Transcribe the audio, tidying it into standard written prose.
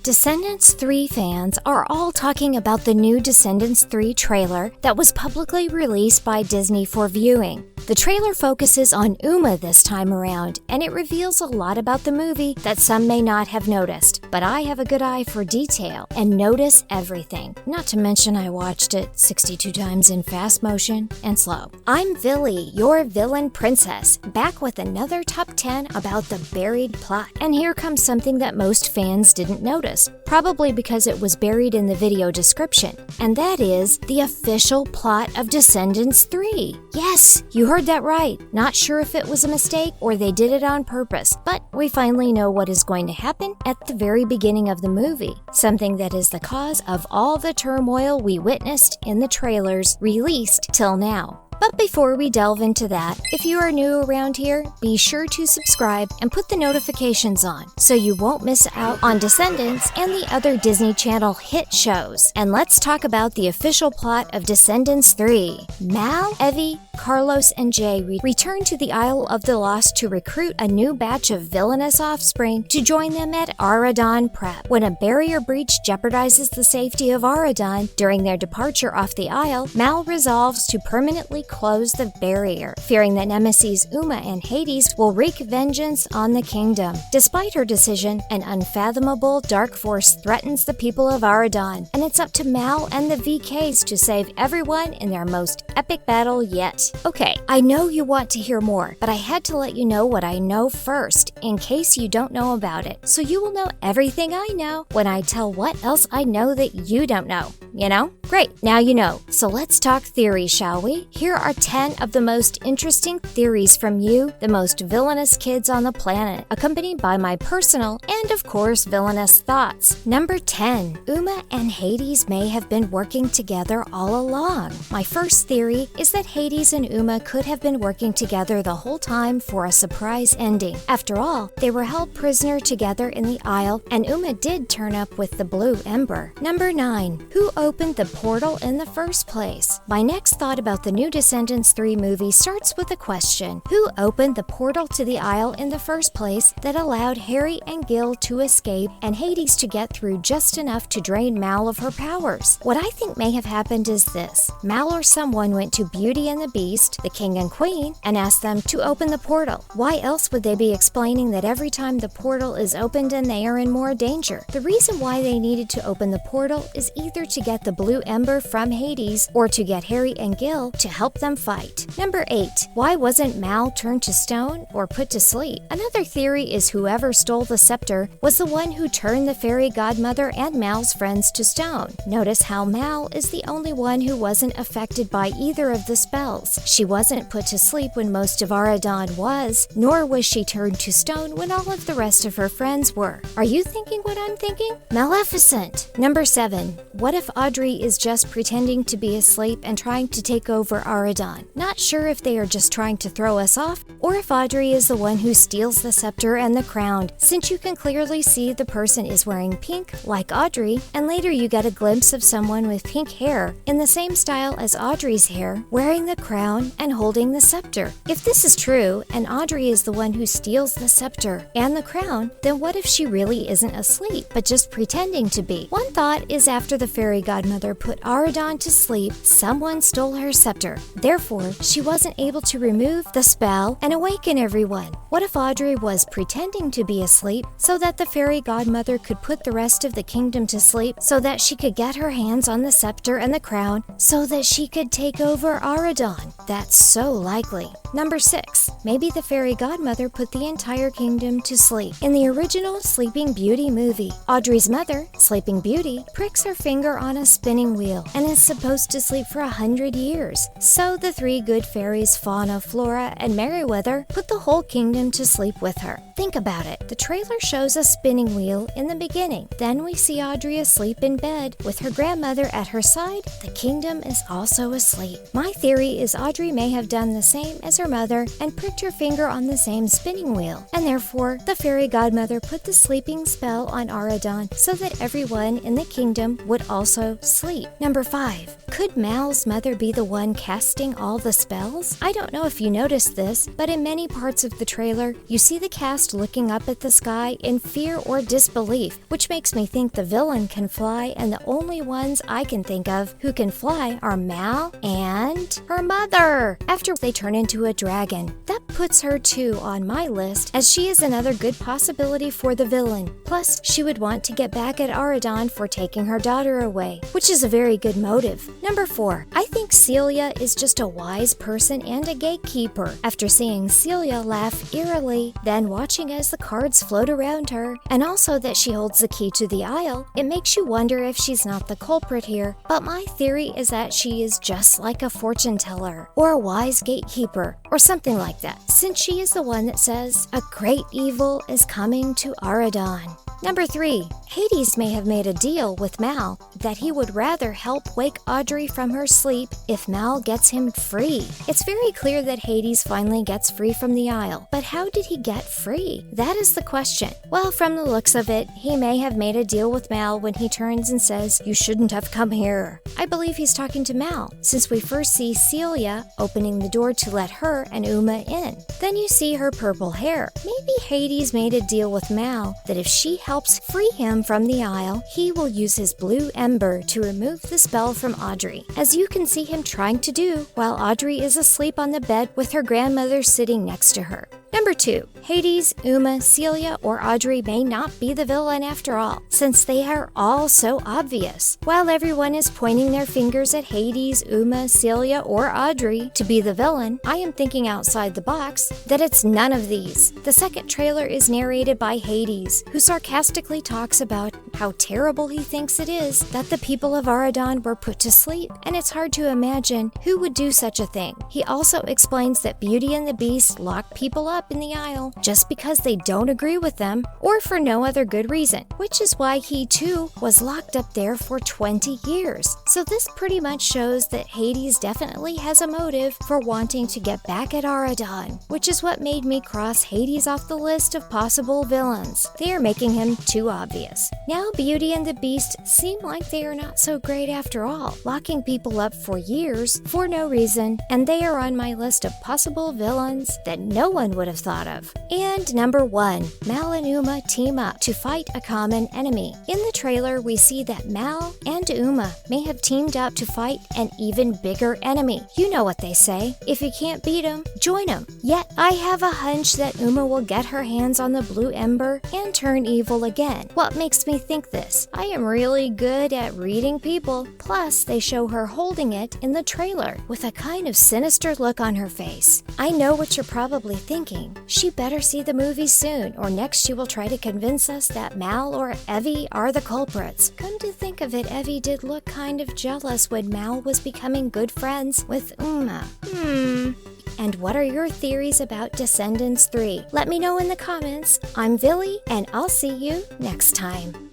Descendants 3 fans are all talking about the new Descendants 3 trailer that was publicly released by Disney for viewing. The trailer focuses on Uma this time around, and it reveals a lot about the movie that some may not have noticed, but I have a good eye for detail and notice everything. Not to mention I watched it 62 times in fast motion and slow. I'm Villy, your villain princess, back with another top 10 about the buried plot. And here comes something that most fans didn't notice, probably because it was buried in the video description, and that is the official plot of Descendants 3. Yes, you heard that right. Not sure if it was a mistake or they did it on purpose, but we finally know what is going to happen at the very beginning of the movie, something that is the cause of all the turmoil we witnessed in the trailers released till now. But before we delve into that, if you are new around here, be sure to subscribe and put the notifications on so you won't miss out on Descendants and the other Disney Channel hit shows. And let's talk about the official plot of Descendants 3. Mal, Evie, Carlos, and Jay return to the Isle of the Lost to recruit a new batch of villainous offspring to join them at Auradon Prep. When a barrier breach jeopardizes the safety of Auradon during their departure off the Isle, Mal resolves to permanently close the barrier, fearing that nemesis Uma and Hades will wreak vengeance on the kingdom. Despite her decision, an unfathomable dark force threatens the people of Auradon, and it's up to Mal and the VKs to save everyone in their most epic battle yet. Okay, I know you want to hear more, but I had to let you know what I know first, in case you don't know about it, so you will know everything I know when I tell what else I know that you don't know. You know? Great, now you know. So let's talk theory, shall we? Here are 10 of the most interesting theories from you, the most villainous kids on the planet, accompanied by my personal and, of course, villainous thoughts. Number 10. Uma and Hades may have been working together all along. My first theory is that Hades and Uma could have been working together the whole time for a surprise ending. After all, they were held prisoner together in the Isle, and Uma did turn up with the blue ember. Number 9. Who opened the portal in the first place? My next thought about the new Descendants 3 movie starts with a question. Who opened the portal to the Isle in the first place that allowed Harry and Gil to escape and Hades to get through just enough to drain Mal of her powers? What I think may have happened is this. Mal or someone went to Beauty and the Beast, the King and Queen, and asked them to open the portal. Why else would they be explaining that every time the portal is opened and they are in more danger? The reason why they needed to open the portal is either to get the blue ember from Hades or to get Harry and Gil to help them fight. Number 8. Why wasn't Mal turned to stone or put to sleep? Another theory is whoever stole the scepter was the one who turned the fairy godmother and Mal's friends to stone. Notice how Mal is the only one who wasn't affected by either of the spells. She wasn't put to sleep when most of Auradon was, nor was she turned to stone when all of the rest of her friends were. Are you thinking what I'm thinking? Maleficent! Number 7. What if Audrey is just pretending to be asleep and trying to take over Auradon? Not sure if they are just trying to throw us off, or if Audrey is the one who steals the scepter and the crown, since you can clearly see the person is wearing pink, like Audrey, and later you get a glimpse of someone with pink hair, in the same style as Audrey's hair, wearing the crown and holding the scepter. If this is true, and Audrey is the one who steals the scepter and the crown, then what if she really isn't asleep, but just pretending to be? One thought is after the fairy godmother put Auradon to sleep, someone stole her scepter. Therefore, she wasn't able to remove the spell and awaken everyone. What if Audrey was pretending to be asleep so that the fairy godmother could put the rest of the kingdom to sleep so that she could get her hands on the scepter and the crown so that she could take over Auradon? That's so likely. Number 6. Maybe the fairy godmother put the entire kingdom to sleep. In the original Sleeping Beauty movie, Audrey's mother, Sleeping Beauty, pricks her finger on a spinning wheel and is supposed to sleep for 100 years. So the 3 good fairies, Fauna, Flora, and Merryweather, put the whole kingdom to sleep with her. Think about it. The trailer shows a spinning wheel in the beginning. Then we see Audrey asleep in bed with her grandmother at her side. The kingdom is also asleep. My theory is Audrey may have done the same as her mother and pricked her finger on the same spinning wheel, and therefore the fairy godmother put the sleeping spell on Auradon so that everyone in the kingdom would also sleep. Number 5. Could Mal's mother be the one casting casting all the spells? I don't know if you noticed this, but in many parts of the trailer, you see the cast looking up at the sky in fear or disbelief, which makes me think the villain can fly, and the only ones I can think of who can fly are Mal and her mother, after they turn into a dragon. That puts her too on my list, as she is another good possibility for the villain. Plus, she would want to get back at Audrey for taking her daughter away, which is a very good motive. Number 4. I think CELIA is just a wise person and a gatekeeper. After seeing CELIA laugh eerily, then watching as the cards float around her, and also that she holds the key to the aisle, it makes you wonder if she's not the culprit here. But my theory is that she is just like a fortune teller, or a wise gatekeeper, or something like that, since she is the one that says, a great evil is coming to Aradon. Number 3. Hades may have made a deal with Mal that he would rather help wake Audrey from her sleep if Mal gets him free. It's very clear that Hades finally gets free from the Isle, but how did he get free? That is the question. Well, from the looks of it, he may have made a deal with Mal when he turns and says, "You shouldn't have come here." I believe he's talking to Mal, since we first see CELIA opening the door to let her and Uma in. Then you see her purple hair. Maybe Hades made a deal with Mal that if she helps free him from the Isle, he will use his blue ember to remove the spell from Audrey, as you can see him trying to do while Audrey is asleep on the bed with her grandmother sitting next to her. Number 2. Hades, Uma, CELIA, or Audrey may not be the villain after all, since they are all so obvious. While everyone is pointing their fingers at Hades, Uma, CELIA, or Audrey to be the villain, I am thinking outside the box that it's none of these. The second trailer is narrated by Hades, who sarcastically talks about how terrible he thinks it is that the people of Aradon were put to sleep, and it's hard to imagine who would do such a thing. He also explains that Beauty and the Beast lock people up in the Isle just because they don't agree with them or for no other good reason, which is why he too was locked up there for 20 years. So this pretty much shows that Hades definitely has a motive for wanting to get back at Aradon, which is what made me cross Hades off the list of possible villains. They are making him too obvious. Now Beauty and the Beast seem like they are not so great after all, locking people up for years for no reason, and they are on my list of possible villains that no one would have thought of. And number 1, Mal and Uma team up to fight a common enemy. In the trailer, we see that Mal and Uma may have teamed up to fight an even bigger enemy. You know what they say, if you can't beat them, join them. Yet, I have a hunch that Uma will get her hands on the blue ember and turn evil again. What makes me think this? I am really good at reading people. Plus, they show her holding it in the trailer with a kind of sinister look on her face. I know what you're probably thinking. She better see the movie soon, or next she will try to convince us that Mal or EVIE are the culprits. Come to think of it, EVIE did look kind of jealous when Mal was becoming good friends with Uma. And what are your theories about Descendants 3? Let me know in the comments. I'm Villy, and I'll see you next time.